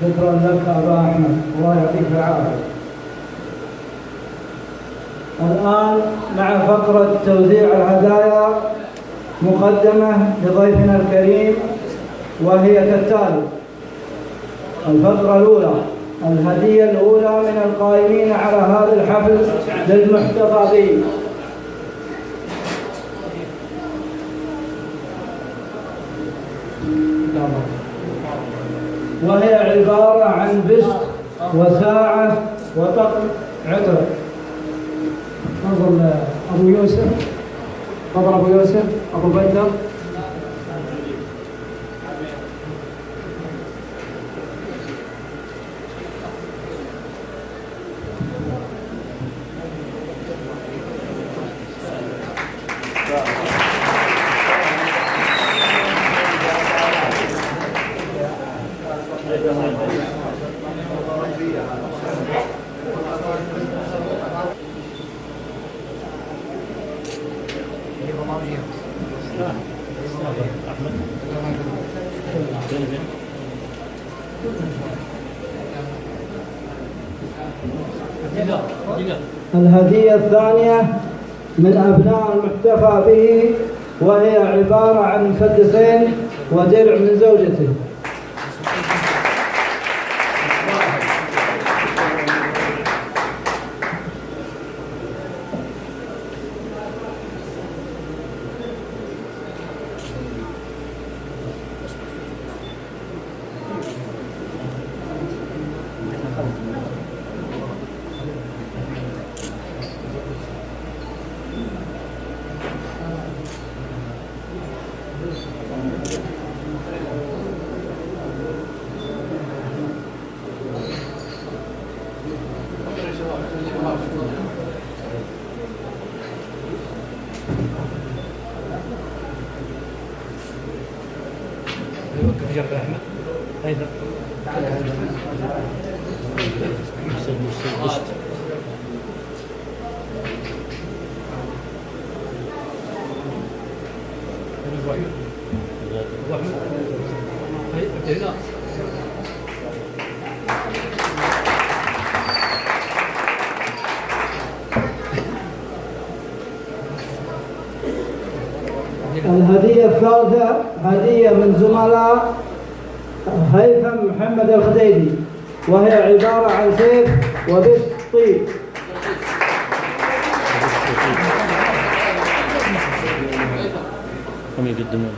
شكرا لك أبا أحمد، الله يعطيك العافية. الآن مع فقرة توزيع الهدايا مقدمة لضيفنا الكريم، وهي كالتالي: الفقرة الأولى، الهدية الأولى من القائمين على هذا الحفل للمحتفى به. وهي عبارة عن بسط وساعة وطقم عطر. تفضل أبو يوسف، تفضل أبو يوسف، أبو بدر. الهدية الثانية من أبناء المحتفى به، وهي عبارة عن مسدسين ودرع من زوجته. الهدية الثالثة هدية من زملاء هيثم محمد الخديدي، وهي عبارة عن سيف وبسط طيب. هم يقدمون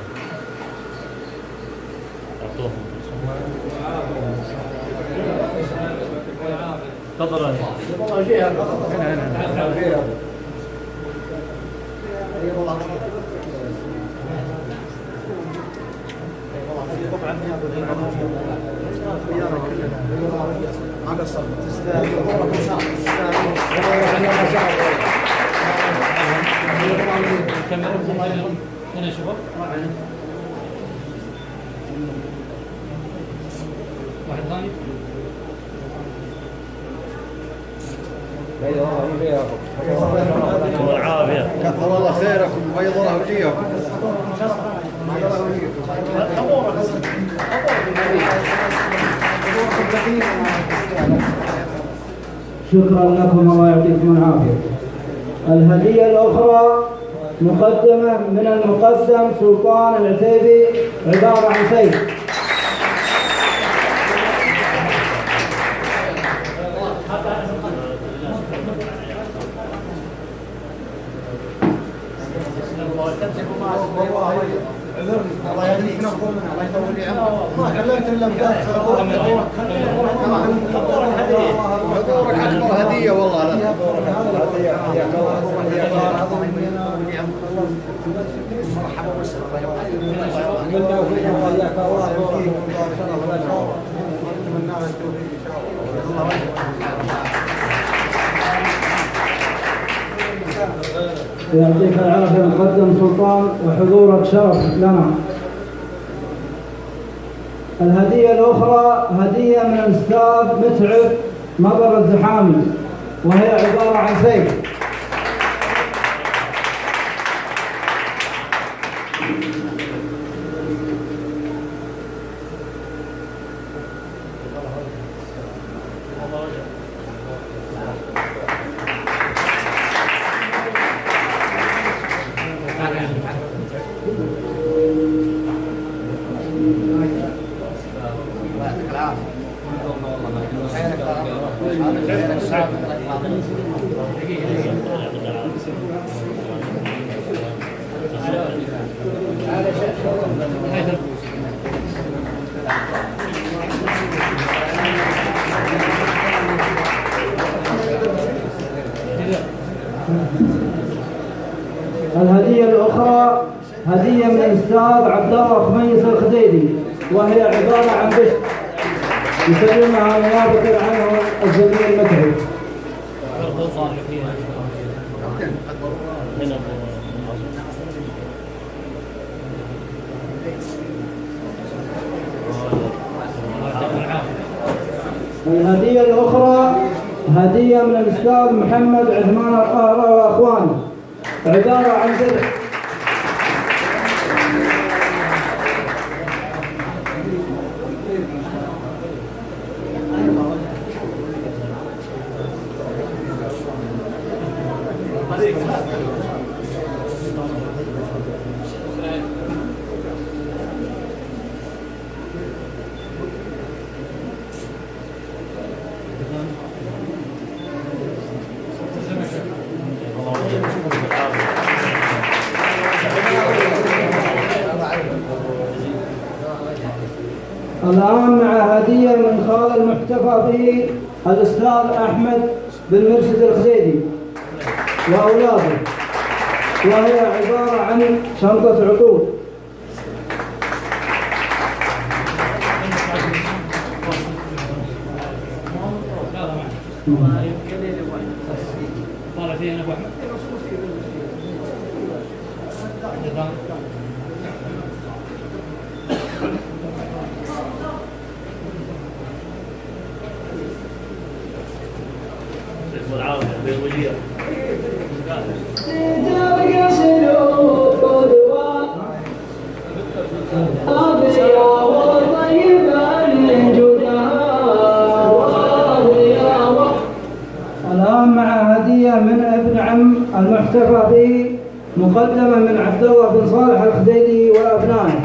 أعطوهم. تفضل. والله جيها هنا هنا شباب واحد ثاني. والعافية. كثر الله خيركم وبيض الله وجيهكم. شكرا لكم، الله يعطيكم العافية. الهدية الأخرى مقدمة من المقدم سلطان العتيبي، عبارة عن سيف. الله يهديك، نقول منها الله يطول لي عمرك. ما خليت الا حضورك اكبر هديه والله. لا حياك الله، مرحبا وسهلا. الله يوفقك وحياك الله ويبارك فيك. نتمنى لك التوفيق ان شاء الله. يعطيك العافية مقدم سلطان، وحضورك شرف لنا. الهدية الأخرى هدية من الأستاذ متعب مطر الزحامي، وهي عبارة عن سيف. الهدية الأخرى هدية من الأستاذ عبد الله خميس الخديدي، وهي عبارة عن بشت يسلمها نيابة عنه الزميل المتعب. الهدية الأخرى هدية من الأستاذ محمد عثمان القاهرة وأخوانه، عبارة عن درع. الآن مع هدية من خال المحتفى به الأستاذ أحمد بن مرشد الخديدي وأولاده، وهي عبارة عن شنطة عطور. طالع فيها أنا أبو أحمد. الآن مع هدية من ابن عم المحتفى به مقدمة من عبد الله بن صالح الخديدي وأبنائه،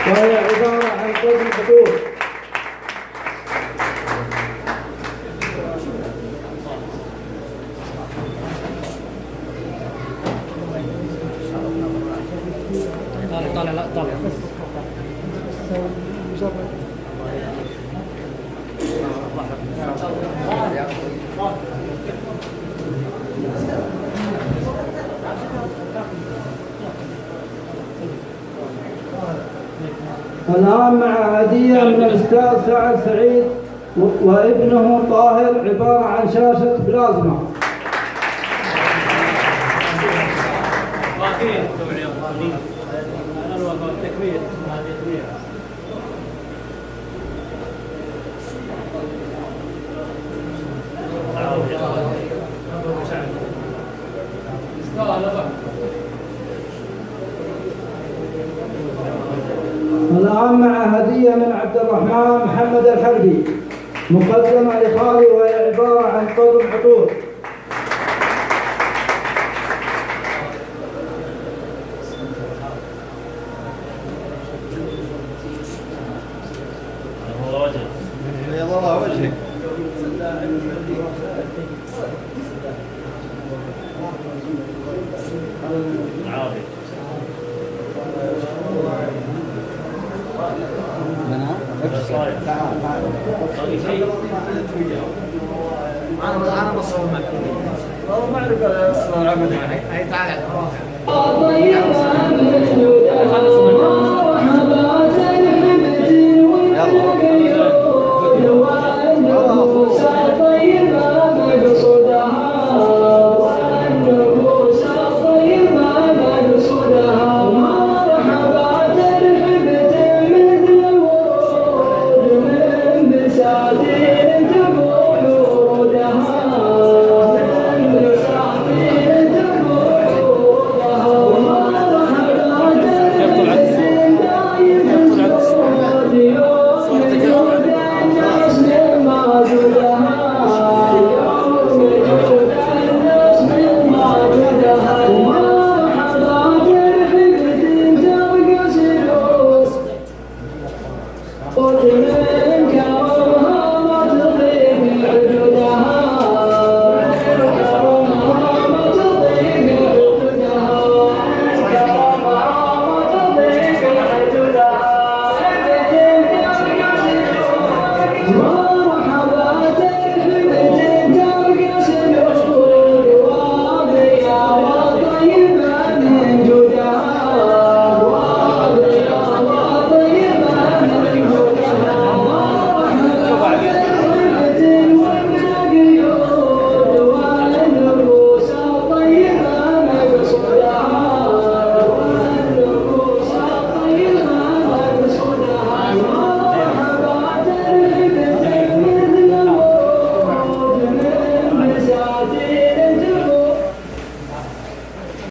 وهي عبارة عن قسم حضور. طالع لا طالع الآن مع هدية من الأستاذ سعد سعيد وابنه طاهر، عبارة عن شاشة بلازما. الآن مع هدية من عبد الرحمن محمد الحربي مقدمة لخالي، وهي عبارة عن قطن عطور. بيض الله وجهك. انا بصور معك والله ما اعرف العمل هي تعال يلا قدنا